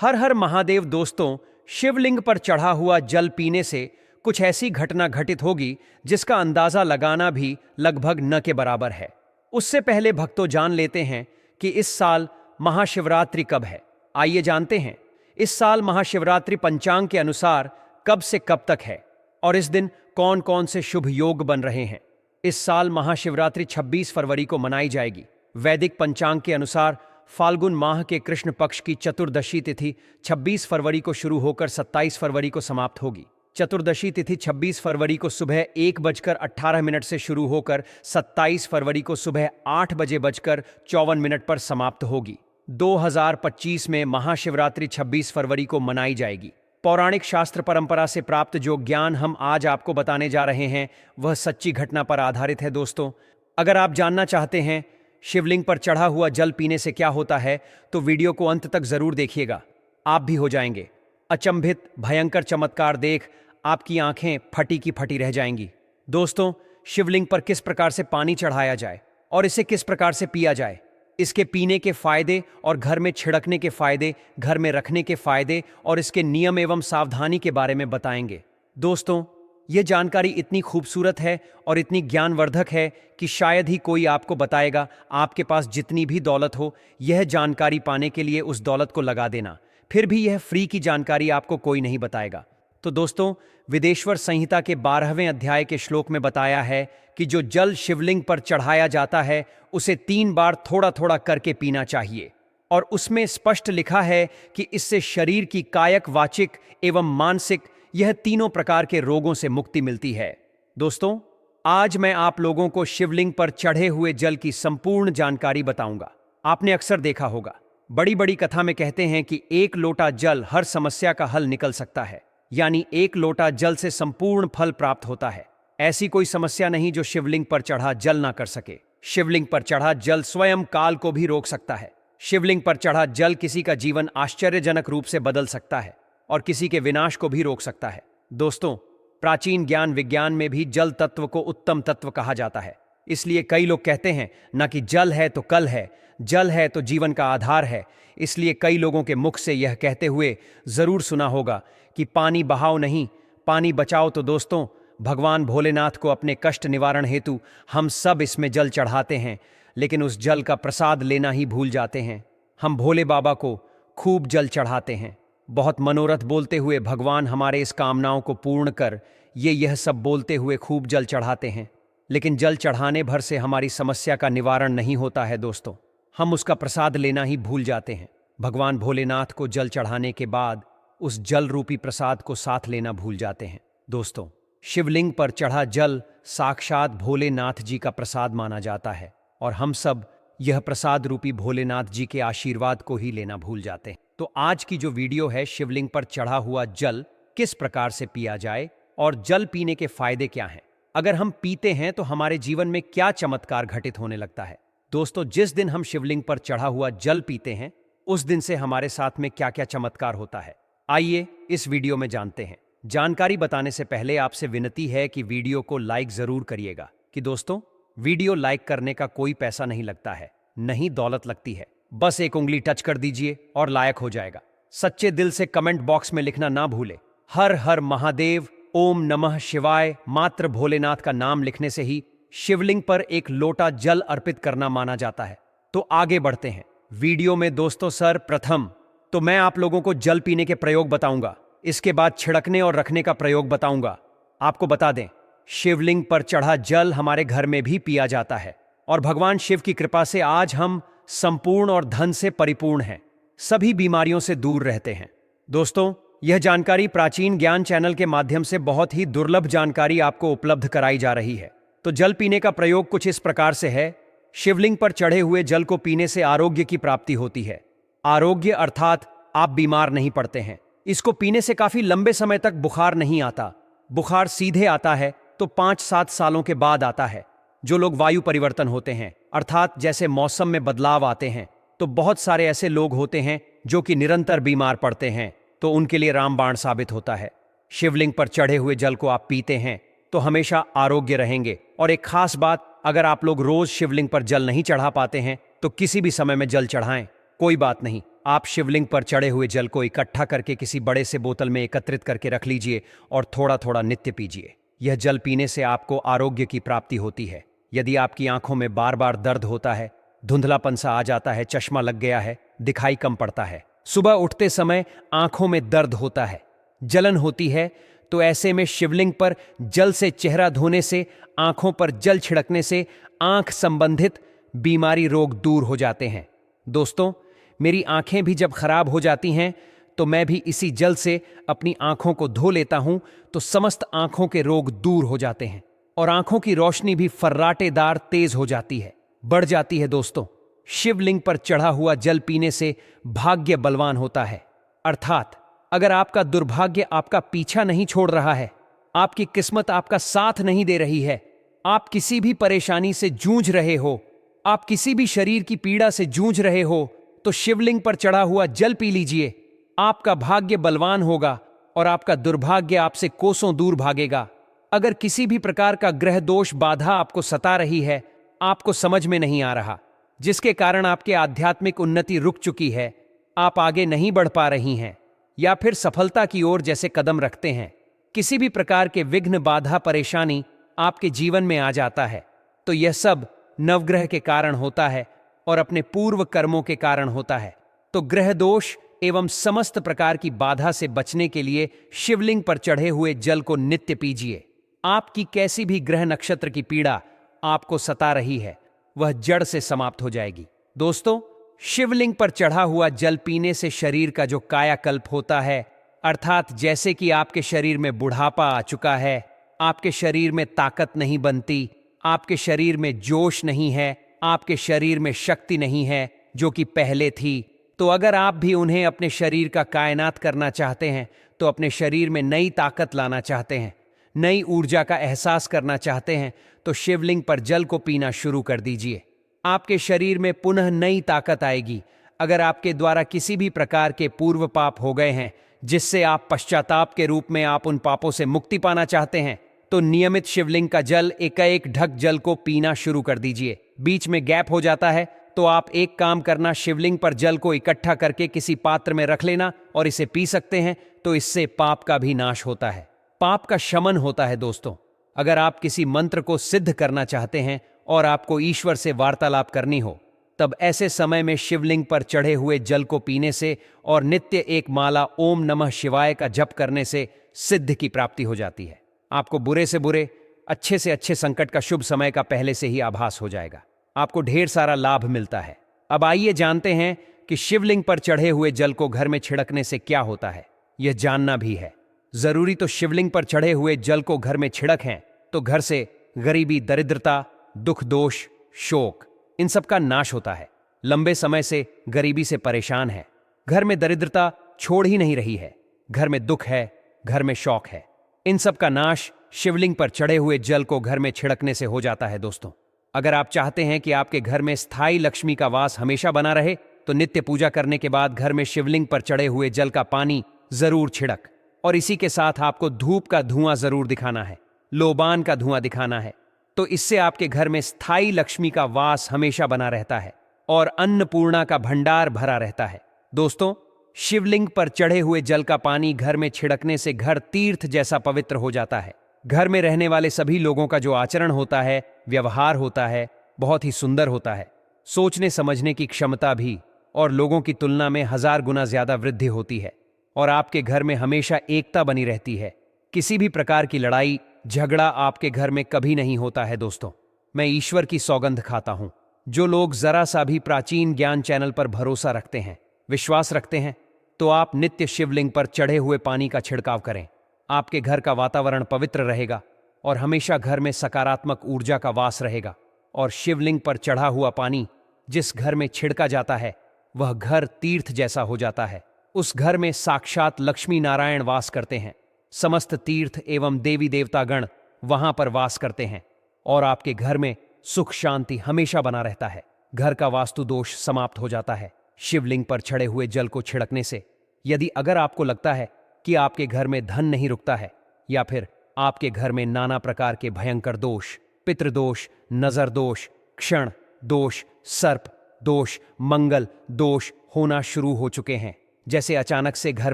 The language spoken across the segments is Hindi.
हर हर महादेव दोस्तों, शिवलिंग पर चढ़ा हुआ जल पीने से कुछ ऐसी घटना घटित होगी जिसका अंदाजा लगाना भी लगभग न के बराबर है। उससे पहले भक्तों जान लेते हैं कि इस साल महाशिवरात्रि कब है। आइए जानते हैं इस साल महाशिवरात्रि पंचांग के अनुसार कब से कब तक है और इस दिन कौन कौन से शुभ योग बन रहे हैं। इस साल महाशिवरात्रि 26 फरवरी को मनाई जाएगी। वैदिक पंचांग के अनुसार फाल्गुन माह के कृष्ण पक्ष की चतुर्दशी तिथि 26 फरवरी को शुरू होकर 27 फरवरी को समाप्त होगी। चतुर्दशी तिथि 26 फरवरी को सुबह 1:18 से शुरू होकर 27 फरवरी को सुबह 8:54 पर समाप्त होगी। 2025 में महाशिवरात्रि 26 फरवरी को मनाई जाएगी। पौराणिक शास्त्र परंपरा से प्राप्त जो ज्ञान हम आज आपको बताने जा रहे हैं वह सच्ची घटना पर आधारित है। दोस्तों, अगर आप जानना चाहते हैं शिवलिंग पर चढ़ा हुआ जल पीने से क्या होता है तो वीडियो को अंत तक जरूर देखिएगा। आप भी हो जाएंगे अचंभित। भयंकर चमत्कार देख आपकी आंखें फटी की फटी रह जाएंगी। दोस्तों, शिवलिंग पर किस प्रकार से पानी चढ़ाया जाए और इसे किस प्रकार से पिया जाए, इसके पीने के फायदे और घर में छिड़कने के फायदे, घर में रखने के फायदे और इसके नियम एवं सावधानी के बारे में बताएंगे। दोस्तों, यह जानकारी इतनी खूबसूरत है और इतनी ज्ञानवर्धक है कि शायद ही कोई आपको बताएगा। आपके पास जितनी भी दौलत हो, यह जानकारी पाने के लिए उस दौलत को लगा देना, फिर भी यह फ्री की जानकारी आपको कोई नहीं बताएगा। तो दोस्तों, विदेश्वर संहिता के 12वें अध्याय के श्लोक में बताया है कि जो जल शिवलिंग पर चढ़ाया जाता है उसे 3 बार थोड़ा थोड़ा करके पीना चाहिए और उसमें स्पष्ट लिखा है कि इससे शरीर की कायक, वाचिक एवं मानसिक यह तीनों प्रकार के रोगों से मुक्ति मिलती है। दोस्तों, आज मैं आप लोगों को शिवलिंग पर चढ़े हुए जल की संपूर्ण जानकारी बताऊंगा। आपने अक्सर देखा होगा, बड़ी बड़ी कथा में कहते हैं कि 1 लोटा जल हर समस्या का हल निकल सकता है, यानी 1 लोटा जल से संपूर्ण फल प्राप्त होता है। ऐसी कोई समस्या नहीं जो शिवलिंग पर चढ़ा जल ना कर सके। शिवलिंग पर चढ़ा जल स्वयं काल को भी रोक सकता है। शिवलिंग पर चढ़ा जल किसी का जीवन आश्चर्यजनक रूप से बदल सकता है और किसी के विनाश को भी रोक सकता है। दोस्तों, प्राचीन ज्ञान विज्ञान में भी जल तत्व को उत्तम तत्व कहा जाता है। इसलिए कई लोग कहते हैं ना कि जल है तो कल है, जल है तो जीवन का आधार है। इसलिए कई लोगों के मुख से यह कहते हुए जरूर सुना होगा कि पानी बहाओ नहीं, पानी बचाओ। तो दोस्तों, भगवान भोलेनाथ को अपने कष्ट निवारण हेतु हम सब इसमें जल चढ़ाते हैं, लेकिन उस जल का प्रसाद लेना ही भूल जाते हैं। हम भोले बाबा को खूब जल चढ़ाते हैं, बहुत मनोरथ बोलते हुए भगवान हमारे इस कामनाओं को पूर्ण कर, यह सब बोलते हुए खूब जल चढ़ाते हैं। लेकिन जल चढ़ाने भर से हमारी समस्या का निवारण नहीं होता है। दोस्तों, हम उसका प्रसाद लेना ही भूल जाते हैं। भगवान भोलेनाथ को जल चढ़ाने के बाद उस जल रूपी प्रसाद को साथ लेना भूल जाते हैं। दोस्तों, शिवलिंग पर चढ़ा जल साक्षात भोलेनाथ जी का प्रसाद माना जाता है और हम सब यह प्रसाद रूपी भोलेनाथ जी के आशीर्वाद को ही लेना भूल जाते हैं। तो आज की जो वीडियो है, शिवलिंग पर चढ़ा हुआ जल किस प्रकार से पिया जाए और जल पीने के फायदे क्या हैं, अगर हम पीते हैं तो हमारे जीवन में क्या चमत्कार घटित होने लगता है। दोस्तों, जिस दिन हम शिवलिंग पर चढ़ा हुआ जल पीते हैं उस दिन से हमारे साथ में क्या क्या चमत्कार होता है, आइए इस वीडियो में जानते हैं। जानकारी बताने से पहले आपसे विनती है कि वीडियो को लाइक जरूर करिएगा। कि दोस्तों, वीडियो लाइक करने का कोई पैसा नहीं लगता है, नहीं दौलत लगती है। बस एक उंगली टच कर दीजिए और लायक हो जाएगा। सच्चे दिल से कमेंट बॉक्स में लिखना ना भूले, हर हर महादेव, ओम नमः शिवाय। मात्र भोलेनाथ का नाम लिखने से ही शिवलिंग पर 1 लोटा जल अर्पित करना माना जाता है। तो आगे बढ़ते हैं वीडियो में। दोस्तों, सर्वप्रथम तो मैं आप लोगों को जल पीने के प्रयोग बताऊंगा, इसके बाद छिड़कने और रखने का प्रयोग बताऊंगा। आपको बता दें, शिवलिंग पर चढ़ा जल हमारे घर में भी पिया जाता है और भगवान शिव की कृपा से आज हम संपूर्ण और धन से परिपूर्ण हैं, सभी बीमारियों से दूर रहते हैं। दोस्तों, यह जानकारी प्राचीन ज्ञान चैनल के माध्यम से बहुत ही दुर्लभ जानकारी आपको उपलब्ध कराई जा रही है। तो जल पीने का प्रयोग कुछ इस प्रकार से है। शिवलिंग पर चढ़े हुए जल को पीने से आरोग्य की प्राप्ति होती है। आरोग्य अर्थात आप बीमार नहीं पड़ते हैं। इसको पीने से काफी लंबे समय तक बुखार नहीं आता। बुखार सीधे आता है तो 5-7 सालों के बाद आता है। जो लोग वायु परिवर्तन होते हैं, अर्थात जैसे मौसम में बदलाव आते हैं, तो बहुत सारे ऐसे लोग होते हैं जो कि निरंतर बीमार पड़ते हैं, तो उनके लिए रामबाण साबित होता है। शिवलिंग पर चढ़े हुए जल को आप पीते हैं तो हमेशा आरोग्य रहेंगे। और एक खास बात, अगर आप लोग रोज शिवलिंग पर जल नहीं चढ़ा पाते हैं तो किसी भी समय में जल चढ़ाएं, कोई बात नहीं। आप शिवलिंग पर चढ़े हुए जल को इकट्ठा करके किसी बड़े से बोतल में एकत्रित करके रख लीजिए और थोड़ा थोड़ा नित्य पीजिए। यह जल पीने से आपको आरोग्य की प्राप्ति होती है। यदि आपकी आंखों में बार बार दर्द होता है, धुंधलापन सा आ जाता है, चश्मा लग गया है, दिखाई कम पड़ता है, सुबह उठते समय आंखों में दर्द होता है, जलन होती है, तो ऐसे में शिवलिंग पर जल से चेहरा धोने से, आंखों पर जल छिड़कने से आंख संबंधित बीमारी रोग दूर हो जाते हैं। दोस्तों, मेरी आंखें भी जब खराब हो जाती हैं तो मैं भी इसी जल से अपनी आंखों को धो लेता हूं, तो समस्त आंखों के रोग दूर हो जाते हैं और आंखों की रोशनी भी फर्राटेदार तेज हो जाती है, बढ़ जाती है। दोस्तों, शिवलिंग पर चढ़ा हुआ जल पीने से भाग्य बलवान होता है। अर्थात अगर आपका दुर्भाग्य आपका पीछा नहीं छोड़ रहा है, आपकी किस्मत आपका साथ नहीं दे रही है, आप किसी भी परेशानी से जूझ रहे हो, आप किसी भी शरीर की पीड़ा से जूझ रहे हो, तो शिवलिंग पर चढ़ा हुआ जल पी लीजिए। आपका भाग्य बलवान होगा और आपका दुर्भाग्य आपसे कोसों दूर भागेगा। अगर किसी भी प्रकार का ग्रह दोष बाधा आपको सता रही है, आपको समझ में नहीं आ रहा, जिसके कारण आपके आध्यात्मिक उन्नति रुक चुकी है, आप आगे नहीं बढ़ पा रही हैं या फिर सफलता की ओर जैसे कदम रखते हैं, किसी भी प्रकार के विघ्न बाधा परेशानी आपके जीवन में आ जाता है, तो यह सब नवग्रह के कारण होता है और अपने पूर्व कर्मों के कारण होता है। तो ग्रह दोष एवं समस्त प्रकार की बाधा से बचने के लिए शिवलिंग पर चढ़े हुए जल को नित्य पीजिए। आपकी कैसी भी ग्रह नक्षत्र की पीड़ा आपको सता रही है, वह जड़ से समाप्त हो जाएगी। दोस्तों, शिवलिंग पर चढ़ा हुआ जल पीने से शरीर का जो कायाकल्प होता है, अर्थात जैसे कि आपके शरीर में बुढ़ापा आ चुका है, आपके शरीर में ताकत नहीं बनती, आपके शरीर में जोश नहीं है, आपके शरीर में शक्ति नहीं है जो कि पहले थी, तो अगर आप भी उन्हें अपने शरीर का कायनात करना चाहते हैं, तो अपने शरीर में नई ताकत लाना चाहते हैं, नई ऊर्जा का एहसास करना चाहते हैं, तो शिवलिंग पर जल को पीना शुरू कर दीजिए। आपके शरीर में पुनः नई ताकत आएगी। अगर आपके द्वारा किसी भी प्रकार के पूर्व पाप हो गए हैं, जिससे आप पश्चाताप के रूप में आप उन पापों से मुक्ति पाना चाहते हैं, तो नियमित शिवलिंग का जल एकाएक ढक जल को पीना शुरू कर दीजिए। बीच में गैप हो जाता है तो आप एक काम करना, शिवलिंग पर जल को इकट्ठा करके किसी पात्र में रख लेना और इसे पी सकते हैं, तो इससे पाप का भी नाश होता है, पाप का शमन होता है। दोस्तों, अगर आप किसी मंत्र को सिद्ध करना चाहते हैं और आपको ईश्वर से वार्तालाप करनी हो, तब ऐसे समय में शिवलिंग पर चढ़े हुए जल को पीने से और नित्य एक माला ओम नमः शिवाय का जप करने से सिद्ध की प्राप्ति हो जाती है। आपको बुरे से बुरे, अच्छे से अच्छे संकट का शुभ समय का पहले से ही आभास हो जाएगा। आपको ढेर सारा लाभ मिलता है। अब आइए जानते हैं कि शिवलिंग पर चढ़े हुए जल को घर में छिड़कने से क्या होता है। यह जानना भी है जरूरी। तो शिवलिंग पर चढ़े हुए जल को घर में छिड़क हैं तो घर से गरीबी, दरिद्रता, दुख, दोष, शोक, इन सब का नाश होता है। लंबे समय से गरीबी से परेशान है, घर में दरिद्रता छोड़ ही नहीं रही है, घर में दुख है, घर में शौक है, इन सब का नाश शिवलिंग पर चढ़े हुए जल को घर में छिड़कने से हो जाता है। दोस्तों, अगर आप चाहते हैं कि आपके घर में स्थायी लक्ष्मी का वास हमेशा बना रहे, तो नित्य पूजा करने के बाद घर में शिवलिंग पर चढ़े हुए जल का पानी जरूर छिड़क, और इसी के साथ आपको धूप का धुआं जरूर दिखाना है, लोबान का धुआं दिखाना है। तो इससे आपके घर में स्थायी लक्ष्मी का वास हमेशा बना रहता है और अन्नपूर्णा का भंडार भरा रहता है। दोस्तों, शिवलिंग पर चढ़े हुए जल का पानी घर में छिड़कने से घर तीर्थ जैसा पवित्र हो जाता है। घर में रहने वाले सभी लोगों का जो आचरण होता है, व्यवहार होता है, बहुत ही सुंदर होता है। सोचने समझने की क्षमता भी और लोगों की तुलना में 1000 गुना ज्यादा वृद्धि होती है और आपके घर में हमेशा एकता बनी रहती है। किसी भी प्रकार की लड़ाई झगड़ा आपके घर में कभी नहीं होता है। दोस्तों, मैं ईश्वर की सौगंध खाता हूं, जो लोग जरा सा भी प्राचीन ज्ञान चैनल पर भरोसा रखते हैं, विश्वास रखते हैं, तो आप नित्य शिवलिंग पर चढ़े हुए पानी का छिड़काव करें। आपके घर का वातावरण पवित्र रहेगा और हमेशा घर में सकारात्मक ऊर्जा का वास रहेगा। और शिवलिंग पर चढ़ा हुआ पानी जिस घर में छिड़का जाता है, वह घर तीर्थ जैसा हो जाता है। उस घर में साक्षात लक्ष्मी नारायण वास करते हैं। समस्त तीर्थ एवं देवी देवतागण वहां पर वास करते हैं और आपके घर में सुख शांति हमेशा बना रहता है। घर का वास्तु दोष समाप्त हो जाता है शिवलिंग पर चढ़े हुए जल को छिड़कने से। यदि अगर आपको लगता है कि आपके घर में धन नहीं रुकता है, या फिर आपके घर में नाना प्रकार के भयंकर दोष, पितृदोष, नजर दोष, क्षण दोष, सर्प, दोष, मंगल दोष होना शुरू हो चुके हैं, जैसे अचानक से घर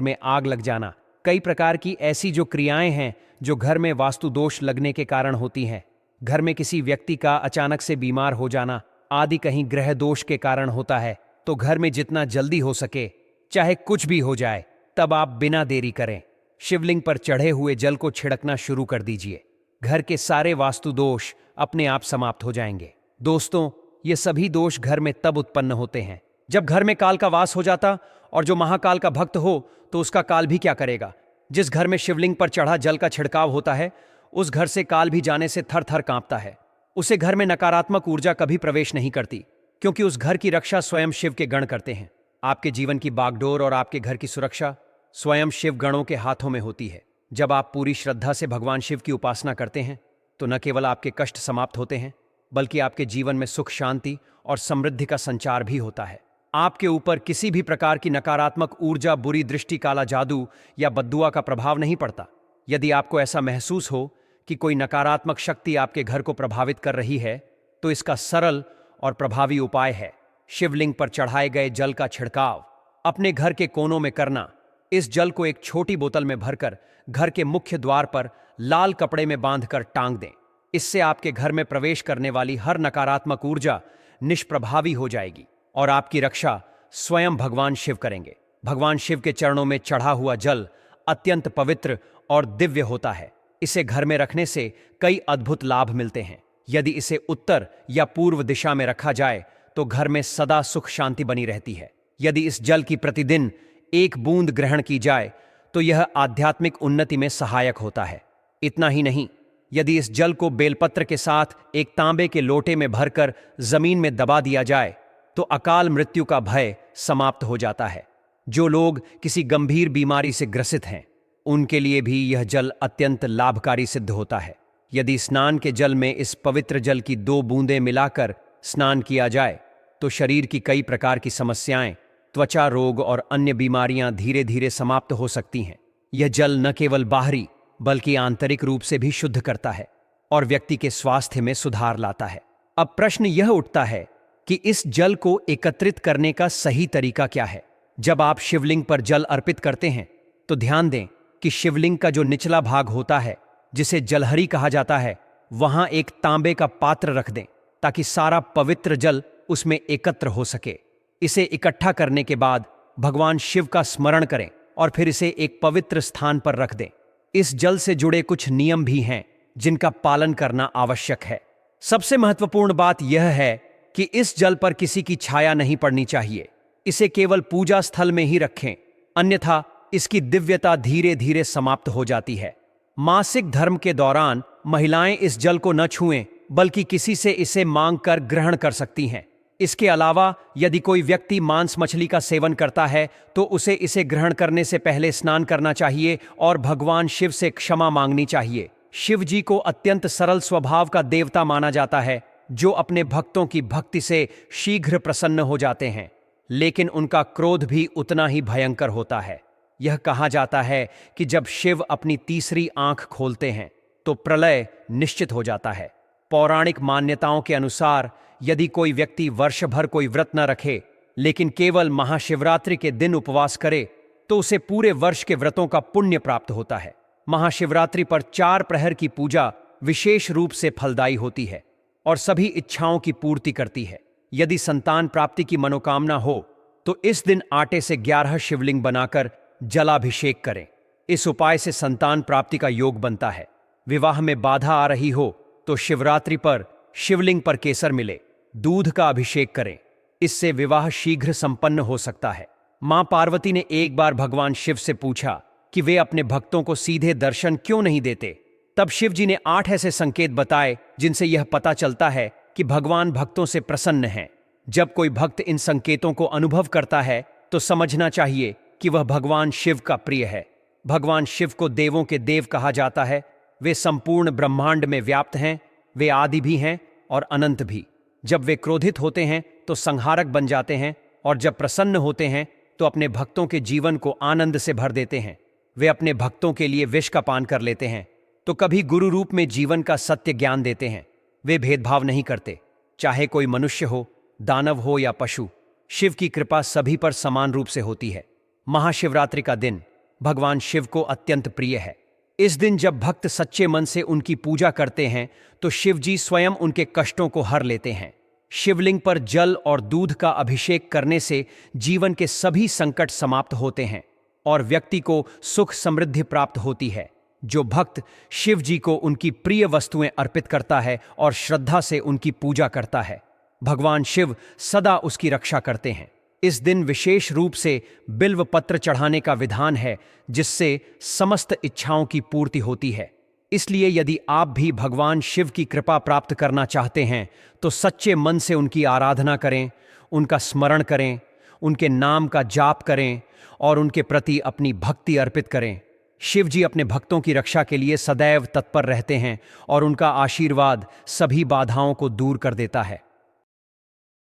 में आग लग जाना। कई प्रकार की ऐसी जो क्रियाएं हैं जो घर में वास्तु दोष लगने के कारण होती हैं। घर में किसी व्यक्ति का अचानक से बीमार हो जाना आदि कहीं ग्रह दोष के कारण होता है। तो घर में जितना जल्दी हो सके, चाहे कुछ भी हो जाए, तब आप बिना देरी करें शिवलिंग पर चढ़े हुए जल को छिड़कना शुरू कर दीजिए। घर के सारे वास्तु दोष अपने आप समाप्त हो जाएंगे। दोस्तों, ये सभी दोष घर में तब उत्पन्न होते हैं जब घर में काल का वास हो जाता, और जो महाकाल का भक्त हो तो उसका काल भी क्या करेगा। जिस घर में शिवलिंग पर चढ़ा जल का छिड़काव होता है, उस घर से काल भी जाने से थर थर कांपता है। उसे घर में नकारात्मक ऊर्जा कभी प्रवेश नहीं करती, क्योंकि उस घर की रक्षा स्वयं शिव के गण करते हैं। आपके जीवन की बागडोर और आपके घर की सुरक्षा स्वयं शिव गणों के हाथों में होती है। जब आप पूरी श्रद्धा से भगवान शिव की उपासना करते हैं, तो न केवल आपके कष्ट समाप्त होते हैं, बल्कि आपके जीवन में सुख, शांति और समृद्धि का संचार भी होता है। आपके ऊपर किसी भी प्रकार की नकारात्मक ऊर्जा, बुरी दृष्टि, काला जादू या बद्दुआ का प्रभाव नहीं पड़ता। यदि आपको ऐसा महसूस हो कि कोई नकारात्मक शक्ति आपके घर को प्रभावित कर रही है, तो इसका सरल और प्रभावी उपाय है शिवलिंग पर चढ़ाए गए जल का छिड़काव अपने घर के कोनों में करना। इस जल को एक छोटी बोतल में भरकर घर के मुख्य द्वार पर लाल कपड़े में बांधकर टांग दें। इससे आपके घर में प्रवेश करने वाली हर नकारात्मक ऊर्जा निष्प्रभावी हो जाएगी और आपकी रक्षा स्वयं भगवान शिव करेंगे। भगवान शिव के चरणों में चढ़ा हुआ जल अत्यंत पवित्र और दिव्य होता है। इसे घर में रखने से कई अद्भुत लाभ मिलते हैं। यदि इसे उत्तर या पूर्व दिशा में रखा जाए तो घर में सदा सुख शांति बनी रहती है। यदि इस जल की प्रतिदिन एक बूंद ग्रहण की जाए तो यह आध्यात्मिक उन्नति में सहायक होता है। इतना ही नहीं, यदि इस जल को बेलपत्र के साथ एक तांबे के लोटे में भरकर जमीन में दबा दिया जाए तो अकाल मृत्यु का भय समाप्त हो जाता है। जो लोग किसी गंभीर बीमारी से ग्रसित हैं, उनके लिए भी यह जल अत्यंत लाभकारी सिद्ध होता है। यदि स्नान के जल में इस पवित्र जल की 2 बूंदें मिलाकर स्नान किया जाए तो शरीर की कई प्रकार की समस्याएं, त्वचा रोग और अन्य बीमारियां धीरे धीरे समाप्त हो सकती हैं। यह जल न केवल बाहरी बल्कि आंतरिक रूप से भी शुद्ध करता है और व्यक्ति के स्वास्थ्य में सुधार लाता है। अब प्रश्न यह उठता है कि इस जल को एकत्रित करने का सही तरीका क्या है। जब आप शिवलिंग पर जल अर्पित करते हैं तो ध्यान दें कि शिवलिंग का जो निचला भाग होता है, जिसे जलहरी कहा जाता है, वहां एक तांबे का पात्र रख दें ताकि सारा पवित्र जल उसमें एकत्र हो सके। इसे इकट्ठा करने के बाद भगवान शिव का स्मरण करें और फिर इसे एक पवित्र स्थान पर रख दें। इस जल से जुड़े कुछ नियम भी हैं जिनका पालन करना आवश्यक है। सबसे महत्वपूर्ण बात यह है कि इस जल पर किसी की छाया नहीं पड़नी चाहिए। इसे केवल पूजा स्थल में ही रखें, अन्यथा इसकी दिव्यता धीरे धीरे समाप्त हो जाती है। मासिक धर्म के दौरान महिलाएं इस जल को न छुएं, बल्कि किसी से इसे मांग कर ग्रहण कर सकती हैं। इसके अलावा यदि कोई व्यक्ति मांस मछली का सेवन करता है तो उसे इसे ग्रहण करने से पहले स्नान करना चाहिए और भगवान शिव से क्षमा मांगनी चाहिए। शिव जी को अत्यंत सरल स्वभाव का देवता माना जाता है, जो अपने भक्तों की भक्ति से शीघ्र प्रसन्न हो जाते हैं, लेकिन उनका क्रोध भी उतना ही भयंकर होता है। यह कहा जाता है कि जब शिव अपनी तीसरी आंख खोलते हैं तो प्रलय निश्चित हो जाता है। पौराणिक मान्यताओं के अनुसार यदि कोई व्यक्ति वर्ष भर कोई व्रत न रखे, लेकिन केवल महाशिवरात्रि के दिन उपवास करे, तो उसे पूरे वर्ष के व्रतों का पुण्य प्राप्त होता है। महाशिवरात्रि पर 4 प्रहर की पूजा विशेष रूप से फलदायी होती है और सभी इच्छाओं की पूर्ति करती है। यदि संतान प्राप्ति की मनोकामना हो तो इस दिन आटे से 11 शिवलिंग बनाकर जलाभिषेक करें। इस उपाय से संतान प्राप्ति का योग बनता है। विवाह में बाधा आ रही हो तो शिवरात्रि पर शिवलिंग पर केसर मिले दूध का अभिषेक करें। इससे विवाह शीघ्र संपन्न हो सकता है। मां पार्वती ने एक बार भगवान शिव से पूछा कि वे अपने भक्तों को सीधे दर्शन क्यों नहीं देते। तब शिव जी ने 8 ऐसे संकेत बताए जिनसे यह पता चलता है कि भगवान भक्तों से प्रसन्न हैं। जब कोई भक्त इन संकेतों को अनुभव करता है तो समझना चाहिए कि वह भगवान शिव का प्रिय है। भगवान शिव को देवों के देव कहा जाता है। वे संपूर्ण ब्रह्मांड में व्याप्त हैं। वे आदि भी हैं और अनंत भी। जब वे क्रोधित होते हैं तो संहारक बन जाते हैं, और जब प्रसन्न होते हैं तो अपने भक्तों के जीवन को आनंद से भर देते हैं। वे अपने भक्तों के लिए विष का पान कर लेते हैं तो कभी गुरु रूप में जीवन का सत्य ज्ञान देते हैं। वे भेदभाव नहीं करते, चाहे कोई मनुष्य हो, दानव हो या पशु, शिव की कृपा सभी पर समान रूप से होती है। महाशिवरात्रि का दिन भगवान शिव को अत्यंत प्रिय है। इस दिन जब भक्त सच्चे मन से उनकी पूजा करते हैं तो शिव जी स्वयं उनके कष्टों को हर लेते हैं। शिवलिंग पर जल और दूध का अभिषेक करने से जीवन के सभी संकट समाप्त होते हैं और व्यक्ति को सुख समृद्धि प्राप्त होती है। जो भक्त शिव जी को उनकी प्रिय वस्तुएं अर्पित करता है और श्रद्धा से उनकी पूजा करता है, भगवान शिव सदा उसकी रक्षा करते हैं। इस दिन विशेष रूप से बिल्व पत्र चढ़ाने का विधान है, जिससे समस्त इच्छाओं की पूर्ति होती है। इसलिए यदि आप भी भगवान शिव की कृपा प्राप्त करना चाहते हैं तो सच्चे मन से उनकी आराधना करें, उनका स्मरण करें, उनके नाम का जाप करें और उनके प्रति अपनी भक्ति अर्पित करें। शिव जी अपने भक्तों की रक्षा के लिए सदैव तत्पर रहते हैं और उनका आशीर्वाद सभी बाधाओं को दूर कर देता है।